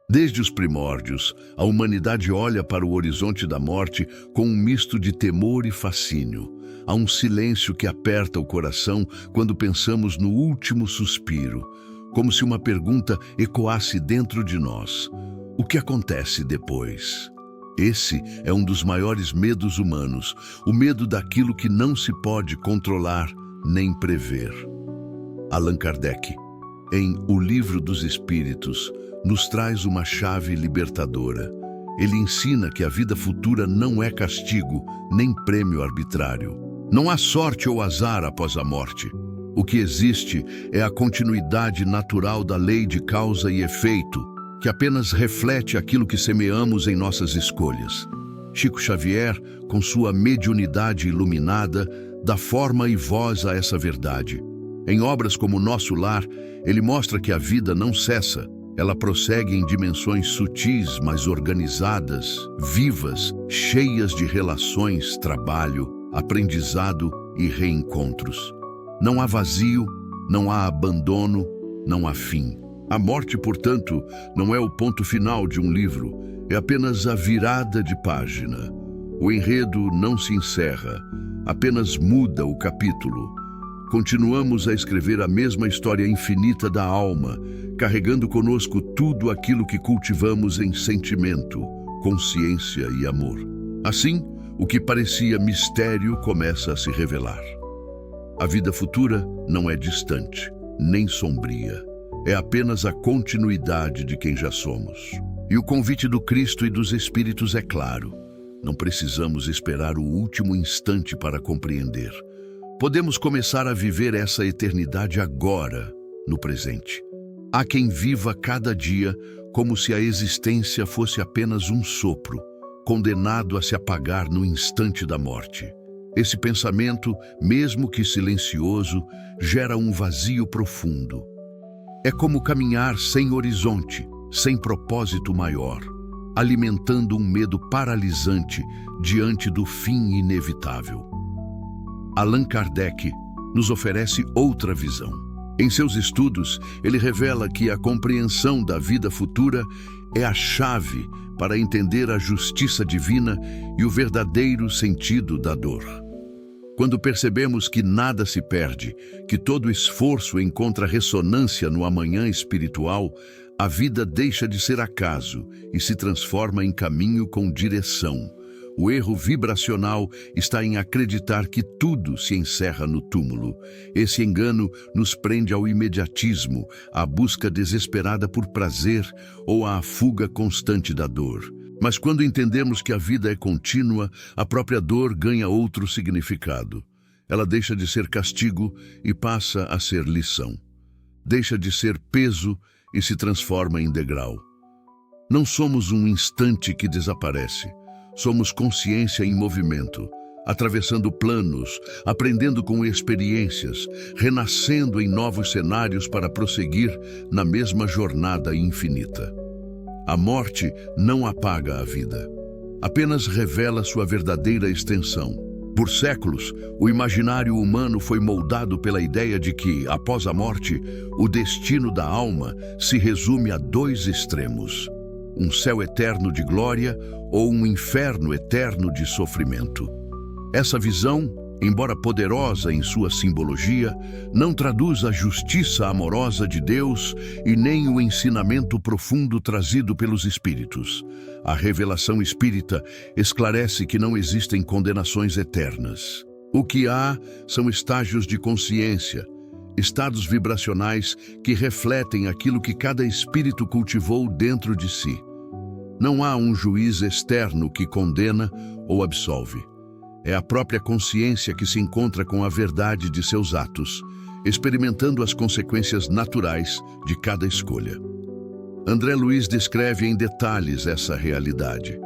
Desde os primórdios, a humanidade olha para o horizonte da morte com um misto de temor e fascínio. Há um silêncio que aperta o coração quando pensamos no último suspiro, como se uma pergunta ecoasse dentro de nós: o que acontece depois? Esse é um dos maiores medos humanos, o medo daquilo que não se pode controlar nem prever. Allan Kardec, em O Livro dos Espíritos, nos traz uma chave libertadora. Ele ensina que a vida futura não é castigo, nem prêmio arbitrário. Não há sorte ou azar após a morte. O que existe é a continuidade natural da lei de causa e efeito, que apenas reflete aquilo que semeamos em nossas escolhas. Chico Xavier, com sua mediunidade iluminada, dá forma e voz a essa verdade. Em obras como Nosso Lar, ele mostra que a vida não cessa. Ela prossegue em dimensões sutis, mas organizadas, vivas, cheias de relações, trabalho, aprendizado e reencontros. Não há vazio, não há abandono, não há fim. A morte, portanto, não é o ponto final de um livro, é apenas a virada de página. O enredo não se encerra, apenas muda o capítulo. Continuamos a escrever a mesma história infinita da alma, carregando conosco tudo aquilo que cultivamos em sentimento, consciência e amor. Assim, o que parecia mistério começa a se revelar. A vida futura não é distante, nem sombria. É apenas a continuidade de quem já somos. E o convite do Cristo e dos Espíritos é claro. Não precisamos esperar o último instante para compreender. Podemos começar a viver essa eternidade agora, no presente. Há quem viva cada dia como se a existência fosse apenas um sopro, condenado a se apagar no instante da morte. Esse pensamento, mesmo que silencioso, gera um vazio profundo. É como caminhar sem horizonte, sem propósito maior, alimentando um medo paralisante diante do fim inevitável. Allan Kardec nos oferece outra visão. Em seus estudos, ele revela que a compreensão da vida futura é a chave para entender a justiça divina e o verdadeiro sentido da dor. Quando percebemos que nada se perde, que todo esforço encontra ressonância no amanhã espiritual, a vida deixa de ser acaso e se transforma em caminho com direção. O erro vibracional está em acreditar que tudo se encerra no túmulo. Esse engano nos prende ao imediatismo, à busca desesperada por prazer ou à fuga constante da dor. Mas quando entendemos que a vida é contínua, a própria dor ganha outro significado. Ela deixa de ser castigo e passa a ser lição. Deixa de ser peso e se transforma em degrau. Não somos um instante que desaparece. Somos consciência em movimento, atravessando planos, aprendendo com experiências, renascendo em novos cenários para prosseguir na mesma jornada infinita. A morte não apaga a vida, apenas revela sua verdadeira extensão. Por séculos, o imaginário humano foi moldado pela ideia de que, após a morte, o destino da alma se resume a dois extremos: um céu eterno de glória ou um inferno eterno de sofrimento. Essa visão, embora poderosa em sua simbologia, não traduz a justiça amorosa de Deus e nem o ensinamento profundo trazido pelos Espíritos. A revelação espírita esclarece que não existem condenações eternas. O que há são estágios de consciência, estados vibracionais que refletem aquilo que cada espírito cultivou dentro de si. Não há um juiz externo que condena ou absolve. É a própria consciência que se encontra com a verdade de seus atos, experimentando as consequências naturais de cada escolha. André Luiz descreve em detalhes essa realidade.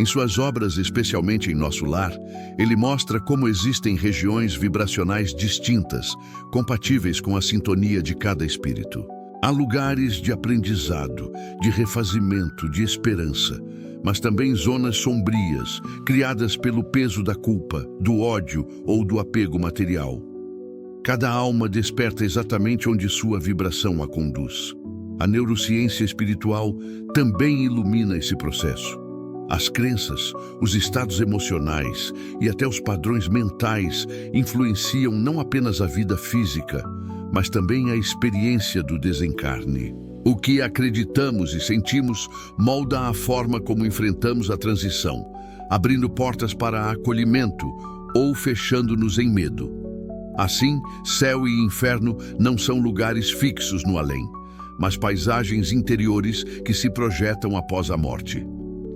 Em suas obras, especialmente em Nosso Lar, ele mostra como existem regiões vibracionais distintas, compatíveis com a sintonia de cada espírito. Há lugares de aprendizado, de refazimento, de esperança, mas também zonas sombrias, criadas pelo peso da culpa, do ódio ou do apego material. Cada alma desperta exatamente onde sua vibração a conduz. A neurociência espiritual também ilumina esse processo. As crenças, os estados emocionais e até os padrões mentais influenciam não apenas a vida física, mas também a experiência do desencarne. O que acreditamos e sentimos molda a forma como enfrentamos a transição, abrindo portas para acolhimento ou fechando-nos em medo. Assim, céu e inferno não são lugares fixos no além, mas paisagens interiores que se projetam após a morte.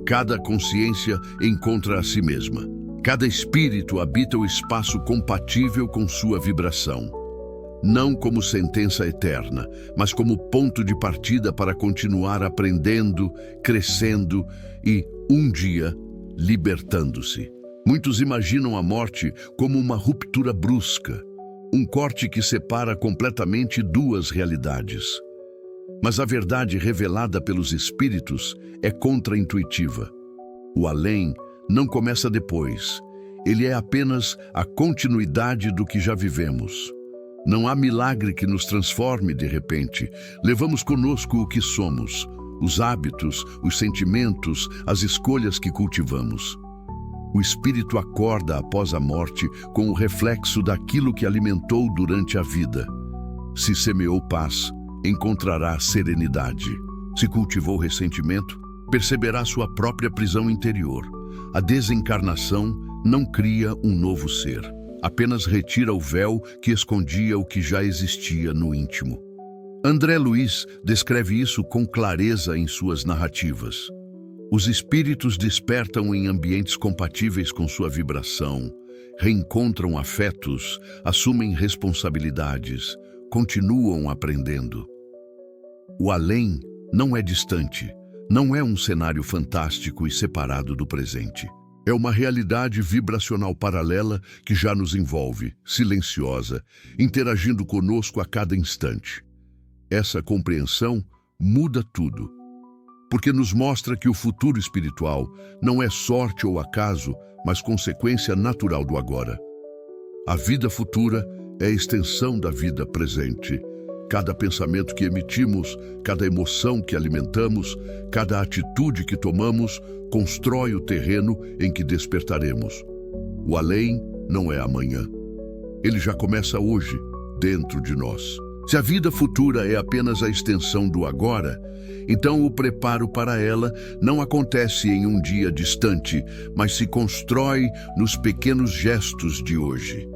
Cada consciência encontra a si mesma. Cada espírito habita o espaço compatível com sua vibração. Não como sentença eterna, mas como ponto de partida para continuar aprendendo, crescendo e, um dia, libertando-se. Muitos imaginam a morte como uma ruptura brusca, um corte que separa completamente duas realidades. Mas a verdade revelada pelos espíritos é contraintuitiva. O além não começa depois, ele é apenas a continuidade do que já vivemos. Não há milagre que nos transforme de repente. Levamos conosco o que somos, os hábitos, os sentimentos, as escolhas que cultivamos. O espírito acorda após a morte com o reflexo daquilo que alimentou durante a vida. Se semeou paz, encontrará serenidade. Se cultivou ressentimento, perceberá sua própria prisão interior. A desencarnação não cria um novo ser, apenas retira o véu que escondia o que já existia no íntimo. André Luiz descreve isso com clareza em suas narrativas. Os espíritos despertam em ambientes compatíveis com sua vibração, reencontram afetos, assumem responsabilidades, continuam aprendendo. O além não é distante, não é um cenário fantástico e separado do presente. É uma realidade vibracional paralela que já nos envolve, silenciosa, interagindo conosco a cada instante. Essa compreensão muda tudo, porque nos mostra que o futuro espiritual não é sorte ou acaso, mas consequência natural do agora. A vida futura é a extensão da vida presente. Cada pensamento que emitimos, cada emoção que alimentamos, cada atitude que tomamos, constrói o terreno em que despertaremos. O além não é amanhã. Ele já começa hoje, dentro de nós. Se a vida futura é apenas a extensão do agora, então o preparo para ela não acontece em um dia distante, mas se constrói nos pequenos gestos de hoje.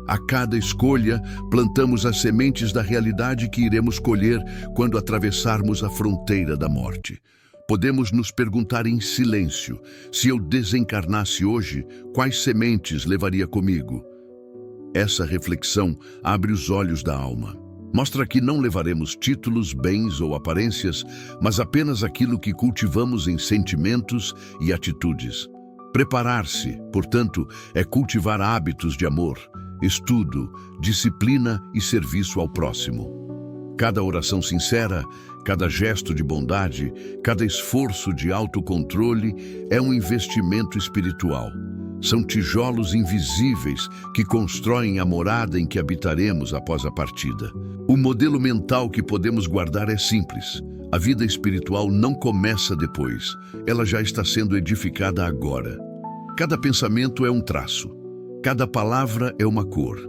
A cada escolha, plantamos as sementes da realidade que iremos colher quando atravessarmos a fronteira da morte. Podemos nos perguntar em silêncio: se eu desencarnasse hoje, quais sementes levaria comigo? Essa reflexão abre os olhos da alma. Mostra que não levaremos títulos, bens ou aparências, mas apenas aquilo que cultivamos em sentimentos e atitudes. Preparar-se, portanto, é cultivar hábitos de amor, estudo, disciplina e serviço ao próximo. Cada oração sincera, cada gesto de bondade, cada esforço de autocontrole é um investimento espiritual. São tijolos invisíveis que constroem a morada em que habitaremos após a partida. O modelo mental que podemos guardar é simples. A vida espiritual não começa depois, ela já está sendo edificada agora. Cada pensamento é um traço, cada palavra é uma cor,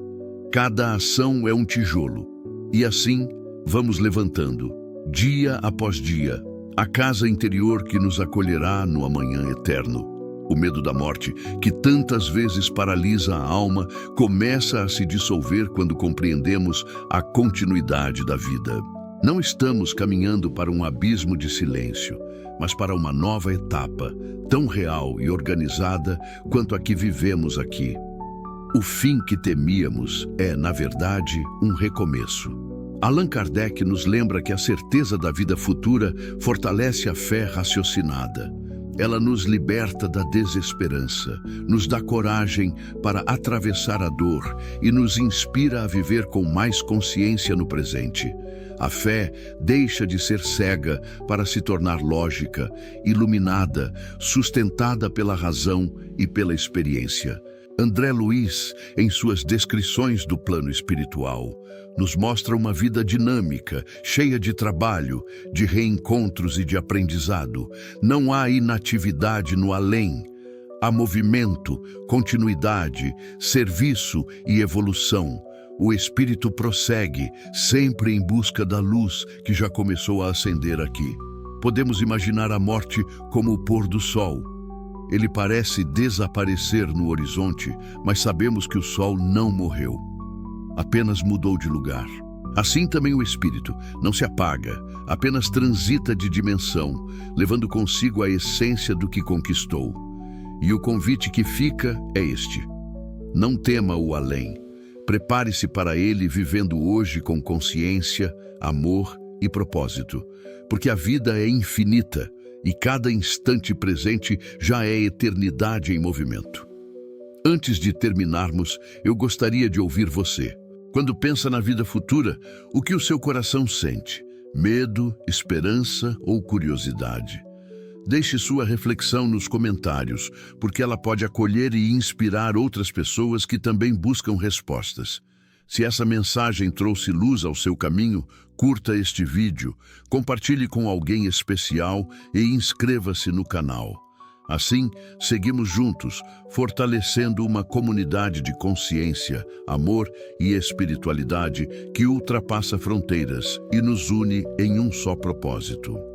cada ação é um tijolo. E assim, vamos levantando, dia após dia, a casa interior que nos acolherá no amanhã eterno. O medo da morte, que tantas vezes paralisa a alma, começa a se dissolver quando compreendemos a continuidade da vida. Não estamos caminhando para um abismo de silêncio, mas para uma nova etapa, tão real e organizada quanto a que vivemos aqui. O fim que temíamos é, na verdade, um recomeço. Allan Kardec nos lembra que a certeza da vida futura fortalece a fé raciocinada. Ela nos liberta da desesperança, nos dá coragem para atravessar a dor e nos inspira a viver com mais consciência no presente. A fé deixa de ser cega para se tornar lógica, iluminada, sustentada pela razão e pela experiência. André Luiz, em suas descrições do plano espiritual, nos mostra uma vida dinâmica, cheia de trabalho, de reencontros e de aprendizado. Não há inatividade no além. Há movimento, continuidade, serviço e evolução. O espírito prossegue, sempre em busca da luz que já começou a acender aqui. Podemos imaginar a morte como o pôr do sol. Ele parece desaparecer no horizonte, mas sabemos que o sol não morreu. Apenas mudou de lugar. Assim também o espírito não se apaga, apenas transita de dimensão, levando consigo a essência do que conquistou. E o convite que fica é este: não tema o além. Prepare-se para ele vivendo hoje com consciência, amor e propósito, porque a vida é infinita e cada instante presente já é eternidade em movimento. Antes de terminarmos, eu gostaria de ouvir você. Quando pensa na vida futura, o que o seu coração sente? Medo, esperança ou curiosidade? Deixe sua reflexão nos comentários, porque ela pode acolher e inspirar outras pessoas que também buscam respostas. Se essa mensagem trouxe luz ao seu caminho, curta este vídeo, compartilhe com alguém especial e inscreva-se no canal. Assim, seguimos juntos, fortalecendo uma comunidade de consciência, amor e espiritualidade que ultrapassa fronteiras e nos une em um só propósito.